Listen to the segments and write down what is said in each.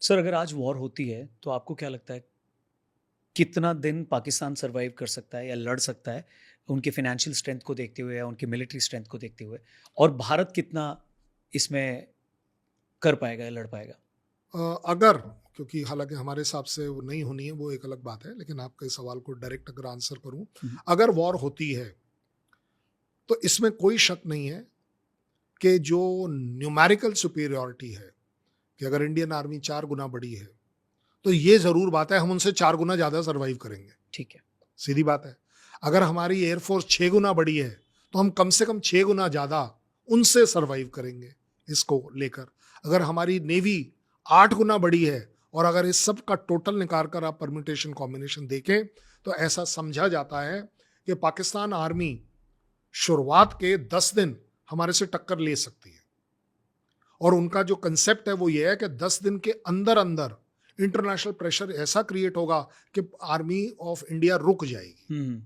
Sir, अगर आज war होती है तो आपको क्या लगता है कितना दिन पाकिस्तान सर्वाइव कर सकता है या लड़ सकता है उनके फाइनेंशियल स्ट्रेंथ को देखते हुए या उनकी मिलिट्री स्ट्रेंथ को देखते हुए, और भारत कितना इसमें कर पाएगा या लड़ पाएगा? अगर, क्योंकि हालांकि हमारे हिसाब से वो नहीं होनी है, वो एक अलग बात है, लेकिन आपके सवाल को डायरेक्ट अगर आंसर करूं, हम्म, अगर वॉर होती है तो इसमें कोई शक नहीं है कि जो न्यूमेरिकल सुपीरियॉरिटी है, कि अगर इंडियन आर्मी 4 गुना बड़ी है तो ये जरूर बात है हम उनसे 4 गुना ज्यादा सर्वाइव करेंगे। ठीक है। सीधी बात है। अगर हमारी एयरफोर्स 6 गुना बड़ी है तो हम कम से कम 6 गुना ज्यादा उनसे सर्वाइव करेंगे इसको लेकर। अगर हमारी नेवी 8 गुना बड़ी है और अगर इस सब का टोटल निकाल कर आप परम्यूटेशन कॉम्बिनेशन देखें तो ऐसा समझा जाता है कि पाकिस्तान आर्मी शुरुआत के 10 दिन हमारे से टक्कर ले सकती है। और उनका जो कंसेप्ट है वो ये है कि 10 दिन के अंदर अंदर इंटरनेशनल प्रेशर ऐसा क्रिएट होगा कि आर्मी ऑफ इंडिया रुक जाएगी।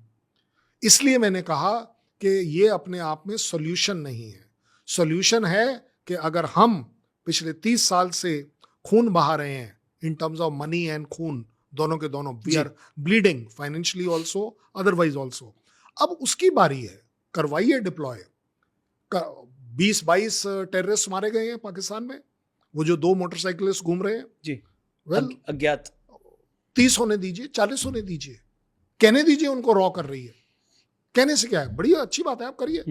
इसलिए मैंने कहा कि ये अपने आप में सॉल्यूशन नहीं है। सॉल्यूशन है कि अगर हम पिछले 30 साल से खून बहा रहे हैं in terms of money and खून, दोनों के दोनों, we are bleeding financially also, otherwise also. अब उसकी बारी है, करवाइए डिप्लॉय। 20-22 टेररिस्ट मारे गए हैं पाकिस्तान में, वो जो 2 मोटरसाइकिलिस्ट घूम रहे हैं जी। वेल अज्ञात 30 होने दीजिए, 40 होने दीजिए, कहने दीजिए उनको रॉ कर रही है। कहने से क्या है, बड़ी अच्छी बात है, आप करिए।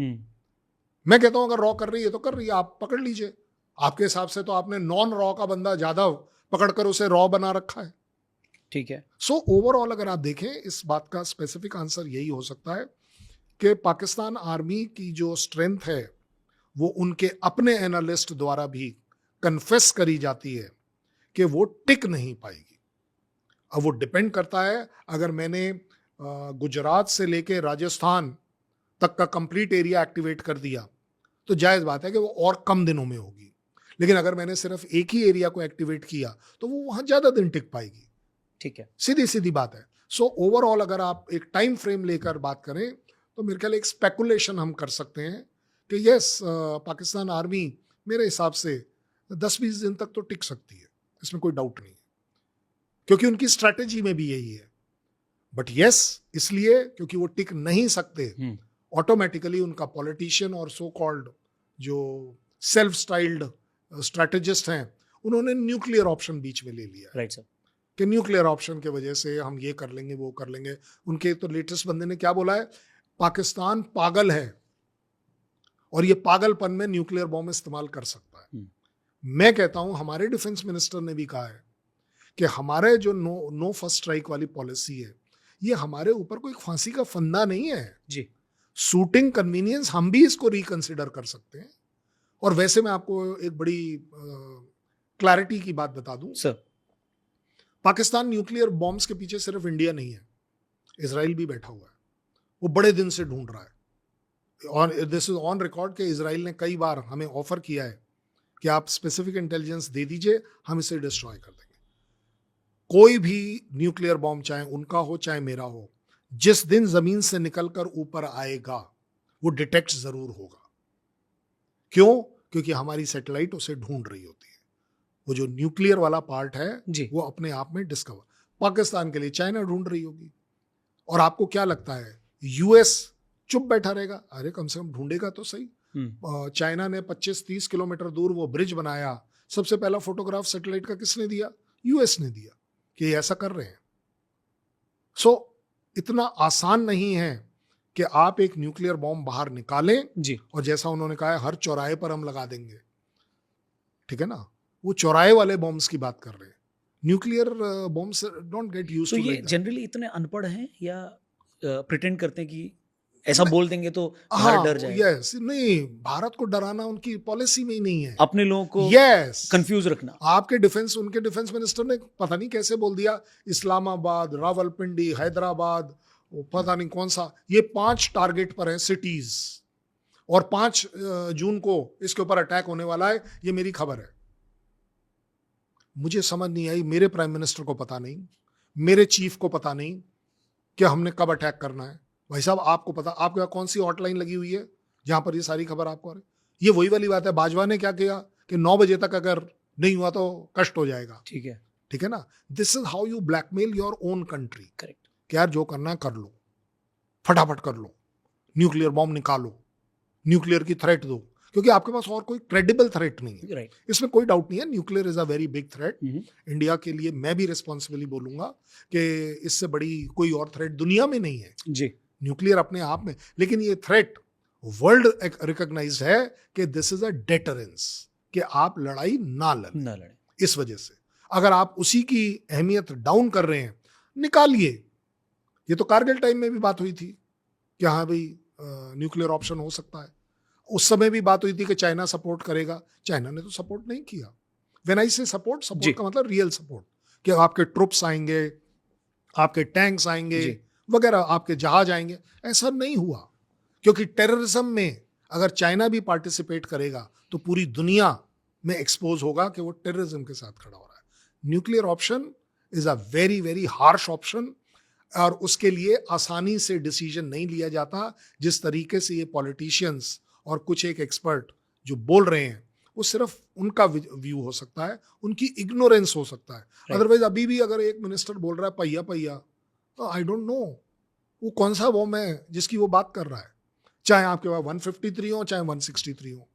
मैं कहता हूं अगर रॉ कर रही है तो कर रही है, आप पकड़ लीजिए। आपके हिसाब से तो आपने नॉन रॉ का बंदा ज्यादा पकड़कर उसे रॉ बना रखा है। ठीक है। सो ओवरऑल अगर आप देखें, इस बात का स्पेसिफिक आंसर यही हो सकता है कि पाकिस्तान आर्मी की जो स्ट्रेंथ है वो उनके अपने एनालिस्ट द्वारा भी कन्फेस करी जाती है कि वो टिक नहीं पाएगी। अब वो डिपेंड करता है, अगर मैंने गुजरात से लेके राजस्थान तक का कंप्लीट एरिया एक्टिवेट कर दिया तो जायज बात है कि वो और कम दिनों में होगी। लेकिन अगर मैंने सिर्फ एक ही एरिया को एक्टिवेट किया तो वो वहां ज्यादा दिन टिक पाएगी। ठीक है। सीधी सीधी बात है। सो ओवरऑल अगर आप एक टाइम फ्रेम लेकर बात करें तो मेरे ख्याल एक स्पेकुलेशन हम कर सकते हैं कि यस, पाकिस्तान आर्मी मेरे हिसाब से 10-20 दिन तक तो टिक सकती है, इसमें कोई डाउट नहीं है, क्योंकि उनकी स्ट्रैटेजी में भी यही है। बट यस, इसलिए क्योंकि वो टिक नहीं सकते, ऑटोमेटिकली उनका पॉलिटिशियन और सो कॉल्ड जो सेल्फ स्टाइल्ड स्ट्रैटेजिस्ट हैं, उन्होंने न्यूक्लियर ऑप्शन बीच में ले लिया। Right sir. कि न्यूक्लियर ऑप्शन की वजह से हम ये कर लेंगे, वो कर लेंगे। उनके तो लेटेस्ट बंदे ने क्या बोला है, पाकिस्तान पागल है और ये पागलपन में न्यूक्लियर बॉम्ब इस्तेमाल कर सकता है। मैं कहता हूं हमारे डिफेंस मिनिस्टर ने भी कहा है कि हमारे जो नो फर्स्ट स्ट्राइक वाली पॉलिसी है, ये हमारे ऊपर कोई फांसी का फंदा नहीं है जी। सूटिंग कन्वीनियंस, हम भी इसको रिकंसिडर कर सकते हैं। और वैसे मैं आपको एक बड़ी क्लैरिटी की बात बता दूं सर, पाकिस्तान न्यूक्लियर बॉम्ब्स के पीछे सिर्फ इंडिया नहीं है, इजराइल भी बैठा हुआ है। वो बड़े दिन से ढूंढ रहा है और दिस इज ऑन रिकॉर्ड कि इजराइल ने कई बार हमें ऑफर किया है कि आप स्पेसिफिक इंटेलिजेंस दे दीजिए, हम इसे डिस्ट्रॉय कर देंगे। कोई भी न्यूक्लियर बॉम्ब, चाहे उनका हो चाहे मेरा हो, जिस दिन जमीन से निकलकर ऊपर आएगा वो डिटेक्ट जरूर होगा। क्यों? क्योंकि हमारी सैटेलाइट उसे ढूंढ रही होती है। वो जो न्यूक्लियर वाला पार्ट है जी। वो अपने आप में डिस्कवर, पाकिस्तान के लिए चाइना ढूंढ रही होगी। और आपको क्या लगता है यूएस चुप बैठा रहेगा? अरे कम से कम ढूंढेगा तो सही। चाइना ने 25-30 किलोमीटर दूर वो ब्रिज बनाया, सबसे पहला फोटोग्राफ सैटेलाइट का किसने दिया? यूएस ने दिया कि ऐसा कर रहे हैं। सो इतना आसान नहीं है कि आप एक न्यूक्लियर बॉम्ब बाहर निकालें जी। और जैसा उन्होंने कहा है हर चौराहे पर हम लगा देंगे, ठीक है ना, वो चौराहे वाले बॉम्ब्स की बात कर रहे हैं। Nuclear bombs don't get used to. तो ये जनरली इतने अनपढ़ हैं या प्रिटेंड करते हैं कि ऐसा बोल देंगे तो भारत डर जाएगा? यस, नहीं, भारत को डराना उनकी पॉलिसी में ही नहीं है। अपने लोगों को यस, कंफ्यूज रखना। उनके डिफेंस मिनिस्टर ने पता नहीं कैसे बोल दिया, इस्लामाबाद, रावलपिंडी, हैदराबाद, पता नहीं कौन सा, ये 5 टारगेट पर हैं सिटीज, और 5 जून को इसके ऊपर अटैक होने वाला है, ये मेरी खबर है। मुझे समझ नहीं आई, मेरे प्राइम मिनिस्टर को पता नहीं, मेरे चीफ को पता नहीं कि हमने कब अटैक करना है। भाई साहब आपको पता, आपके यहाँ कौन सी हॉटलाइन लगी हुई है जहां पर ये सारी खबर आपको आ रही? ये वही वाली बात है, बाजवा ने क्या किया कि 9 बजे तक अगर नहीं हुआ तो कष्ट हो जाएगा, ठीक है, ठीक है ना। This is how you blackmail your own country correct, कि यार जो करना है कर लो, फटाफट कर लो, न्यूक्लियर बॉम्ब निकालो, न्यूक्लियर की थ्रेट दो, क्योंकि आपके पास और कोई क्रेडिबल थ्रेट नहीं है। राइट, इसमें कोई डाउट नहीं है, nuclear is a very big threat. India के लिए मैं भी रिस्पॉन्सिबली बोलूंगा कि इससे बड़ी कोई और थ्रेट दुनिया में नहीं है, जी, न्यूक्लियर अपने आप में। लेकिन ये थ्रेट वर्ल्ड रिकॉग्नाइज है कि दिस इज अ डेटरेंस, कि आप लड़ाई ना लड़ें। ना लड़े, इस वजह से अगर आप उसी की अहमियत डाउन कर रहे हैं, निकालिए। ये तो कारगिल टाइम में भी बात हुई थी कि हाँ भाई न्यूक्लियर ऑप्शन हो सकता है। उस समय भी बात हुई थी कि चाइना सपोर्ट करेगा, चाइना ने तो सपोर्ट नहीं किया। व्हेन आई से सपोर्ट, जी। सपोर्ट का मतलब रियल सपोर्ट, कि आपके ट्रुप्स आएंगे, आपके टैंक्स आएंगे जी। वगैरह, आपके जहाज आएंगे। ऐसा नहीं हुआ, क्योंकि टेररिज्म में अगर चाइना भी पार्टिसिपेट करेगा तो पूरी दुनिया में एक्सपोज होगा कि वो टेररिज्म के साथ खड़ा हो रहा है। Nuclear option is a very very harsh option, और उसके लिए आसानी से डिसीजन नहीं लिया जाता। जिस तरीके से ये पॉलिटिशियंस और कुछ एक एक्सपर्ट जो बोल रहे हैं, वो सिर्फ उनका व्यू हो सकता है, उनकी इग्नोरेंस हो सकता है। अदरवाइज अभी भी अगर एक मिनिस्टर बोल रहा है पहिया पहिया, तो आई डोंट नो वो कौन सा बॉम्ब है जिसकी वो बात कर रहा है। चाहे आपके पास 153 हो, चाहे 163 हो,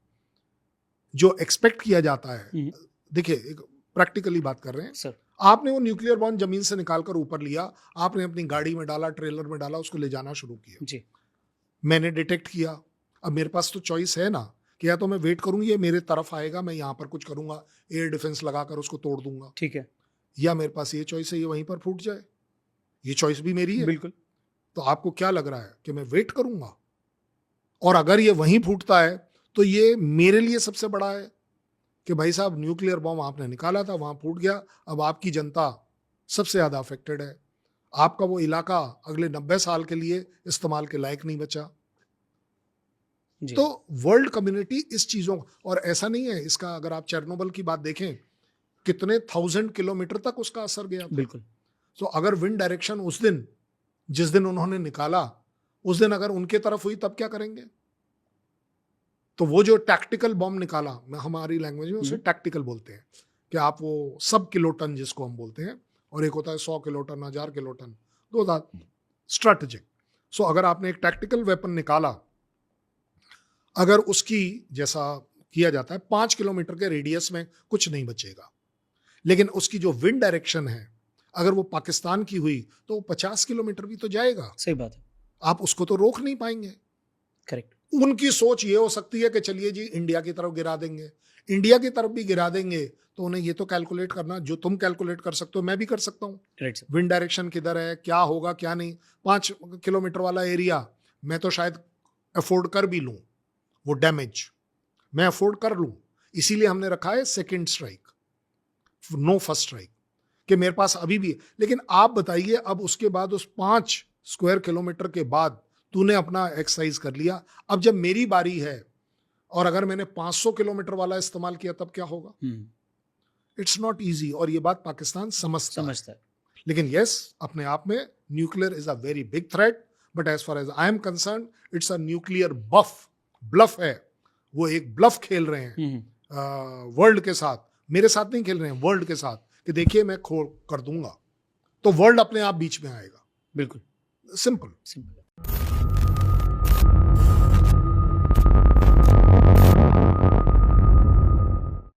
जो एक्सपेक्ट किया जाता है। देखिए, एक प्रैक्टिकली बात कर रहे हैं सर, आपने वो न्यूक्लियर बॉम्ब जमीन से निकालकर ऊपर लिया, आपने अपनी गाड़ी में डाला, ट्रेलर में डाला, उसको ले जाना शुरू किया। जी, मैंने डिटेक्ट किया। अब मेरे पास तो चॉइस है ना, कि या तो मैं वेट करूंगी, ये मेरे तरफ आएगा, मैं यहाँ पर कुछ करूंगा, एयर डिफेंस लगाकर उसको तोड़ दूंगा, ठीक है, या मेरे पास ये चॉइस है, ये वहीं पर फूट जाए। ये चॉइस भी मेरी है। बिल्कुल, तो आपको क्या लग रहा है कि मैं वेट करूंगा? और अगर ये वहीं फूटता है तो ये मेरे लिए सबसे बड़ा है कि भाई साहब, न्यूक्लियर बॉम्ब आपने निकाला था, वहां फूट गया, अब आपकी जनता सबसे ज्यादा अफेक्टेड है। आपका वो इलाका अगले 90 साल के लिए इस्तेमाल के लायक नहीं बचा। जी, तो वर्ल्ड कम्युनिटी इस चीजों, और ऐसा नहीं है इसका, अगर आप चेरनोबिल की बात देखें, कितने 1000 किलोमीटर तक उसका असर गया था। बिल्कुल, तो अगर विंड डायरेक्शन उस दिन, जिस दिन उन्होंने निकाला, उस दिन अगर उनके तरफ हुई, तब क्या करेंगे? तो वो जो टैक्टिकल बॉम्ब निकाला, हमारी लैंग्वेज में उसे टैक्टिकल बोलते हैं, कि आप वो सब किलोटन जिसको हम बोलते हैं, और एक होता है 100 किलोटन, 1000 किलोटन, दो स्ट्रैटेजिक। सो अगर आपने एक टैक्टिकल वेपन निकाला, अगर उसकी जैसा किया जाता है 5 किलोमीटर के रेडियस में कुछ नहीं बचेगा, लेकिन उसकी जो विंड डायरेक्शन है, अगर वो पाकिस्तान की हुई तो वो 50 किलोमीटर भी तो जाएगा। सही बात है, आप उसको तो रोक नहीं पाएंगे। करेक्ट, उनकी सोच ये हो सकती है कि चलिए जी इंडिया की तरफ गिरा देंगे। इंडिया की तरफ भी गिरा देंगे तो उन्हें ये तो कैलकुलेट करना, जो तुम कैलकुलेट कर सकते हो मैं भी कर सकता हूँ। राइट सर, विंड डायरेक्शन किधर है, क्या होगा क्या नहीं। 5 किलोमीटर वाला एरिया मैं तो शायद अफोर्ड कर भी लूँ, वो डैमेज मैं अफोर्ड कर लूँ। इसीलिए हमने रखा है second strike, no first strike, कि मेरे पास अभी भी। लेकिन आप बताइए, अब उसके बाद उस 5 स्क्वायर किलोमीटर के बाद तूने अपना एक्सरसाइज कर लिया, अब जब मेरी बारी है और अगर मैंने 500 किलोमीटर वाला इस्तेमाल किया, तब क्या होगा? इट्स नॉट इजी, और ये बात पाकिस्तान समझता है। लेकिन यस, अपने आप में nuclear is a very big threat, but as far as I am concern, it's a nuclear bluff है। वो एक ब्लफ खेल रहे हैं वर्ल्ड के साथ, मेरे साथ नहीं खेल रहे हैं, वर्ल्ड के साथ, कि देखिए मैं खोल कर दूंगा, तो वर्ल्ड अपने आप बीच में आएगा। बिल्कुल, सिंपल। सिंपल।